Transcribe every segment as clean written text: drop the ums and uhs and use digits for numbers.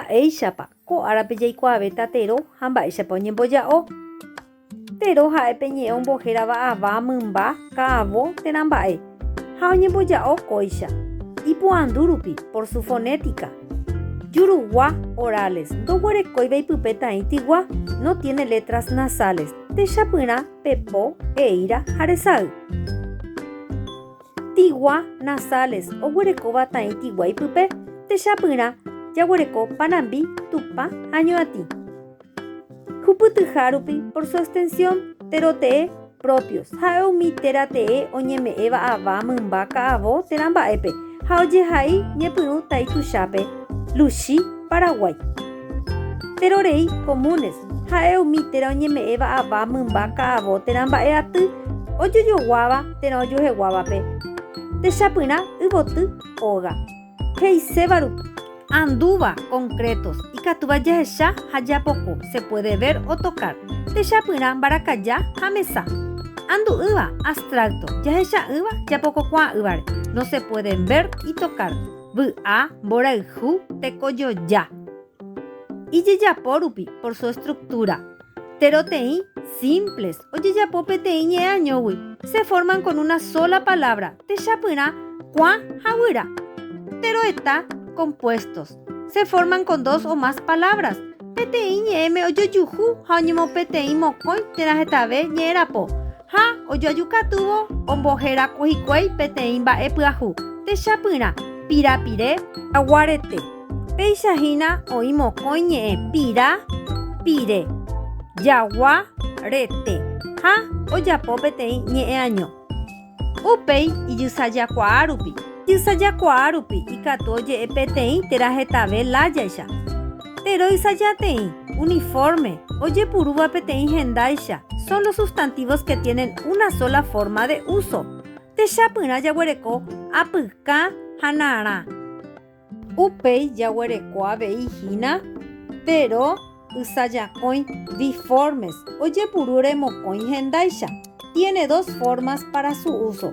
mba'éichapa ko'árape jaikuaaveta Tero ha mba'éichapa oñemboja'o. Tero ha'épe ñe'ẽ ombohéra ava mymba ka'avo térã mba'e ha oñemboja'o kóicha ipo'andu rupi por su fonética. Yurugua orales ndoguerekóiva ipype taĩ tigua, no tiene letras nasales. Techapyrã pepo, eíra ha resay. Tigua nasales oguerekóva taĩ tigua ipype. Techapyrã jaguereko panambi, tupa ha ño'atĩ. Hupytyha rupi por su extensión terote'e propios ha'e umi téra te'e oñeme'ẽva ava mymba ka'avo térã mba'épe ha ojehai ñepyrũ taĩ tuichápe Luchi, Paraguay. Terorei comunes ha'e umi téra oñeme'ẽva ava mymba ka'avo térã mba'e aty ojojoguáva térã ojoheguávape. Techapyrã yvoty óga heiséva rupi. Anduva concretos ikatúva jahecha ha japoko se puede ver o tocar. Techapyrã mbarakaja ha mesa. Andu'ýva abstracto jahecha'ỹva japokokuaa'ỹvare no se pueden ver y tocar. Vy'a mborayhu tekojoja. Ijejapo rupi por su estructura. Teroteĩ simples ojejapo peteĩ ñe'ãñógui se forman con una sola palabra. Techapyrã kuã ha guyra. Teroeta compuestos se forman con dos o más palabras. Peteĩ ñe'ẽme ojojuhu ha oñemopeteĩ mokõi térã hetave ñe'ẽrapo ha ojoajukatúvo ombohéra hikuái peteĩ mba'e pyahu. Techapyrã pirapire aguarete. Péichahína oĩ mokõi ñe'ẽ pira, pire, jagua, rete ha ojapo peteĩ ñe'ẽaño. Upéi ijysajakuaa rupi. Ijysajakuaa rupi ikatu oje'e peteĩ térã hetave lájaicha. Tero isajateĩ uniforme ojepurúva peteĩ hendáicha. Son los sustantivos que tienen una sola forma de uso. Techapyrã jaguereko apyka ha narã. Upéi jaguereko avei hína. Tero ysajakõi diformes ojepurúre mokõi hendáicha. Tiene dos formas para su uso.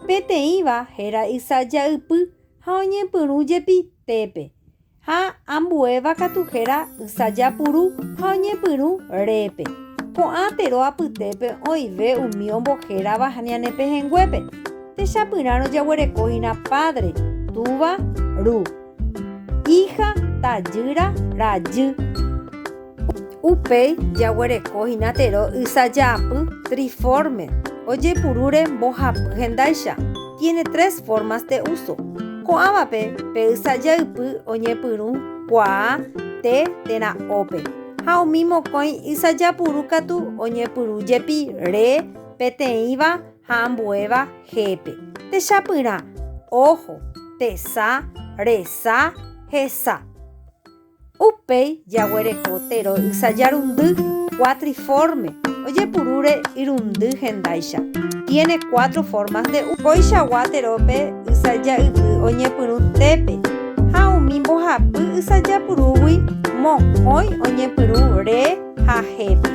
Peteĩva héra ysajaypy ha oñepyrũ jepitépe ha ambuéva katu héra ysajapuru ha oñepyrũ répe. Ko'ã Tero apytépe oĩve umi ombohérava ñanepehẽnguépe. Techapyrã rojaguerekohína padre, tuva, ru, hija, tajýra, rajy. Upéi jaguerekohína Tero ysajapy triforme ojepurúre mbohapy hendáicha. Tiene tres formas de uso. Ko'ãvape pe ysajaypy oñepyrũ kuaa te térã ópe ha umi mokõi ysajapuru katu oñepyrũ jepi re peteĩva ha ambuéva hépe. Techapyrã ojo, tesa, resa, hesa. Upéi jaguereko Tero ysajárundy cuatriforme ojepurúre irundy hendáicha. Tiene cuatro formas de uso. Koichagua Terópe ysajaypy oñepyrũ tépe ha umi mbohapy ysajapurúgui mokõi oñepyrũ re ha hépe.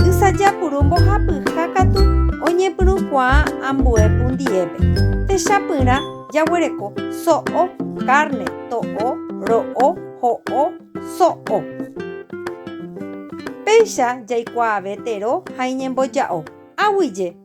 Ysajapuru mbohapyha katu oñepyrũkuaa ambue pundiépe. Techapyrã jaguereko so'o, carne, to'o, ro'o, ho'o, so'o. Péicha jaikuaave Tero ha iñemboja'o. Aguyje